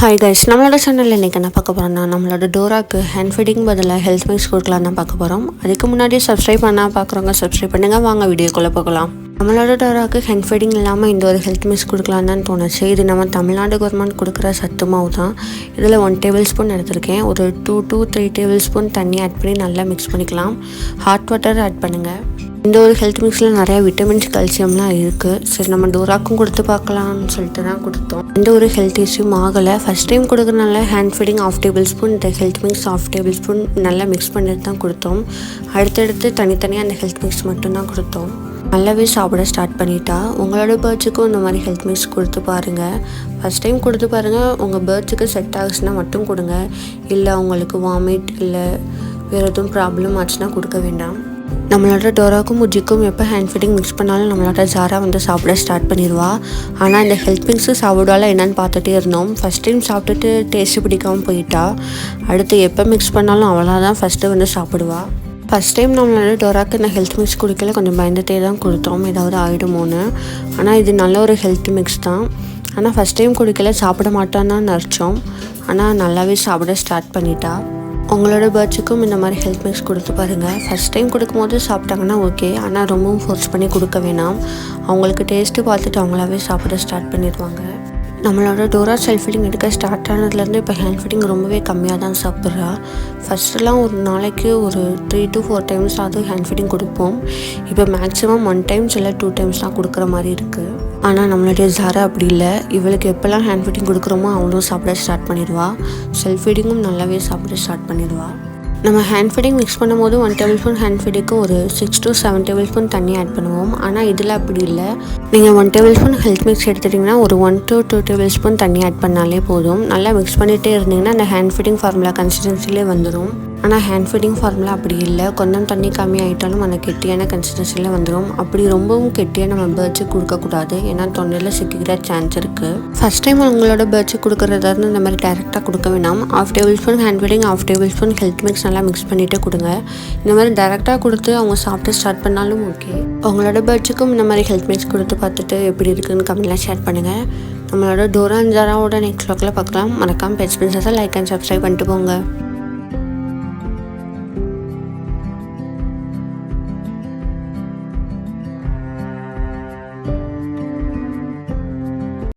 Hi guys, நம்மளோட சேனலில் இன்றைக்கி என்ன பார்க்க போகிறோம்னா நம்மளோட டோராக்கு ஹேண்ட் ஃபீடிங் பதிலாக ஹெல்த் மிக்ஸ் கொடுக்கலாம் தான் பார்க்க போகிறோம். அதுக்கு முன்னாடி சப்ஸ்கிரைப் பண்ணால் பார்க்குறவங்க சப்ஸ்கிரைப் பண்ணுங்கள். வாங்க வீடியோக்குள்ளே போகலாம். நம்மளோட டோராக்கு ஹேண்ட் ஃபீடிங் இல்லாமல் இந்த ஒரு ஹெல்த் மிக்ஸ் கொடுக்கலாம் தான் தோணுச்சு. இது நம்ம தமிழ்நாடு கவர்மெண்ட் கொடுக்குற சத்து மாவு தான். இதில் 1 டேபிள் ஸ்பூன் எடுத்திருக்கேன். ஒரு 2 to 3 டேபிள் ஸ்பூன் தண்ணி ஆட் பண்ணி நல்லா மிக்ஸ் பண்ணிக்கலாம். ஹாட் வாட்டர் ஆட் பண்ணுங்கள். இந்த ஒரு ஹெல்த் மிக்ஸில் நிறையா விட்டமின்ஸ், கல்சியம்லாம் இருக்குது. சரி, நம்ம டோராக்கும் கொடுத்து பார்க்கலாம்னு சொல்லிட்டு தான் கொடுத்தோம். எந்த ஒரு ஹெல்த் இஷ்யூம் ஆகலை. ஃபஸ்ட் டைம் கொடுக்குறனால ஹேண்ட் ஃபீடிங் 1/2 டேபிள் ஸ்பூன், இந்த ஹெல்த் மிக்ஸ் 1/2 டேபிள் ஸ்பூன் நல்லா மிக்ஸ் பண்ணிட்டு தான் கொடுத்தோம். அடுத்தடுத்து தனித்தனியாக அந்த ஹெல்த் மிக்ஸ் மட்டும்தான் கொடுத்தோம். நல்லாவே சாப்பிட ஸ்டார்ட் பண்ணிட்டா. உங்களோட பேர்ட்ஸுக்கும் இந்த மாதிரி ஹெல்த் மிக்ஸ் கொடுத்து பாருங்கள். ஃபஸ்ட் டைம் கொடுத்து பாருங்கள். உங்கள் பேர்ட்ஸுக்கு செட் ஆகுச்சுன்னா மட்டும் கொடுங்க. இல்லை உங்களுக்கு வாமிட் இல்லை வேறு எதுவும் ப்ராப்ளம் ஆச்சுன்னா கொடுக்க வேண்டாம். நம்மளோட டோராக்கும் முஜிக்கும் எப்போ ஹேண்ட் ஃபீடிங் மிக்ஸ் பண்ணாலும் நம்மளோட ஜாரா சாப்பிட ஸ்டார்ட் பண்ணிடுவா. ஆனால் இந்த ஹெல்த் மிக்ஸு சாப்பிடுவால என்னென்னு பார்த்துட்டே இருந்தோம். ஃபஸ்ட் டைம் சாப்பிட்டுட்டு டேஸ்ட்டு பிடிக்காமல் போயிட்டா. அடுத்து எப்போ மிக்ஸ் பண்ணாலும் அவளாக தான் ஃபஸ்ட்டு சாப்பிடுவா. ஃபஸ்ட் டைம் நம்மளோட டோராக்கு இந்த ஹெல்த் மிக்ஸ் குடிக்கல கொஞ்சம் பயந்துகிட்டே தான் கொடுத்தோம், ஏதாவது ஆகிடுமோன்னு. ஆனால் இது நல்ல ஒரு ஹெல்த் மிக்ஸ் தான். ஆனால் ஃபஸ்ட் டைம் குடிக்கல, சாப்பிட மாட்டான்னு தான் நினச்சோம். ஆனால் நல்லாவே சாப்பிட ஸ்டார்ட் பண்ணிட்டா. உங்களோட பேர்ட்ஸுக்கும் இந்த மாதிரி ஹெல்த் மிக்ஸ் கொடுத்து பாருங்கள். ஃபஸ்ட் டைம் கொடுக்கும்போது சாப்பிட்டாங்கன்னா ஓகே, ஆனால் ரொம்பவும் ஃபோர்ஸ் பண்ணி கொடுக்க வேணாம். அவங்களுக்கு டேஸ்ட்டு பார்த்துட்டு அவங்களாவே சாப்பிட ஸ்டார்ட் பண்ணிடுவாங்க. நம்மளோட டோரா செல்ஃப் ஃபீடிங் எடுக்க ஸ்டார்ட் ஆனதுலேருந்து இப்போ ஹேண்ட் ஃபீடிங் ரொம்பவே கம்மியாக தான் சாப்பிட்றா. ஃபஸ்ட்டெல்லாம் ஒரு நாளைக்கு ஒரு 3 to 4 டைம்ஸ் அது ஹேண்ட் ஃபீடிங் கொடுப்போம். இப்போ மேக்ஸிமம் 1 டைம்ஸ் இல்லை 2 டைம்ஸ் தான் கொடுக்குற மாதிரி இருக்குது. ஆனால் நம்மளுடைய ஜாரா அப்படி இல்லை. இவளுக்கு எப்போல்லாம் ஹேண்ட் ஃபீடிங் கொடுக்குறோமோ அவளும் சாப்பிட ஸ்டார்ட் பண்ணிடுவா. செல்ஃப் ஃபீடிங்கும் நல்லாவே சாப்பிட ஸ்டார்ட் பண்ணிடுவா. நம்ம ஹேண்ட் ஃபீடிங் மிக்ஸ் பண்ணும்போது 1 டேபிள் ஸ்பூன் ஹேண்ட் ஃபீடிங்க்கு ஒரு 6 to 7 டேபிள் ஸ்பூன் தண்ணி ஆட் பண்ணுவோம். ஆனால் இதில் அப்படி இல்லை. நீங்கள் 1 டேபிள் ஸ்பூன் ஹெல்த் மிக்ஸ் எடுத்துட்டிங்கன்னா ஒரு 1 to 2 டேபிள் ஸ்பூன் தண்ணி ஆட் பண்ணாலே போதும். நல்லா மிக்ஸ் பண்ணிகிட்டே இருந்தீங்கன்னா அந்த ஹேண்ட் ஃபீடிங் ஃபார்முலா கன்சிஸ்டன்சிலே வந்துடும். ஆனால் ஹேண்ட் ஃபீடிங் ஃபார்முலா அப்படி இல்லை. கொஞ்சம் தண்ணி கம்மி ஆகிட்டாலும் அந்த கெட்டியான கன்சிஸ்டன்சியில் வந்துடும். அப்படி ரொம்பவும் கெட்டியாக நம்ம பேர்ட்ஸுக்கு கொடுக்கக்கூடாது, ஏன்னா தொண்டையில் சிக்கிக்கிற சான்ஸ் இருக்குது. ஃபஸ்ட் டைம் உங்களோட பேர்ட்ஸுக்கு கொடுக்குறதா இருந்து இந்த மாதிரி டேரெக்டாக கொடுக்க வேணாம். 1/2 table spoon hand feeding, 1/2 table spoon health mix நல்லா மிக்ஸ் பண்ணிவிட்டு கொடுங்க. இந்த மாதிரி டேரெக்டாக கொடுத்து அவங்க சாப்பிட்டு ஸ்டார்ட் பண்ணாலும் ஓகே. உங்களோட பேர்ட்ஸுக்கும் இந்த மாதிரி ஹெல்த் மிக்ஸ் கொடுத்து பார்த்துட்டு எப்படி இருக்குன்னு கமெண்ட்லாம் ஷேர் பண்ணுங்கள். நம்மளோட டோரா அண்ட் ஜாராவோட நெக்ஸ்ட் vlogல பார்க்கலாம். மறக்காமல் பெட்ஸ் பிரின்சஸை லைக் அண்ட் சப்ஸ்கிரைப் பண்ணிட்டு போங்க.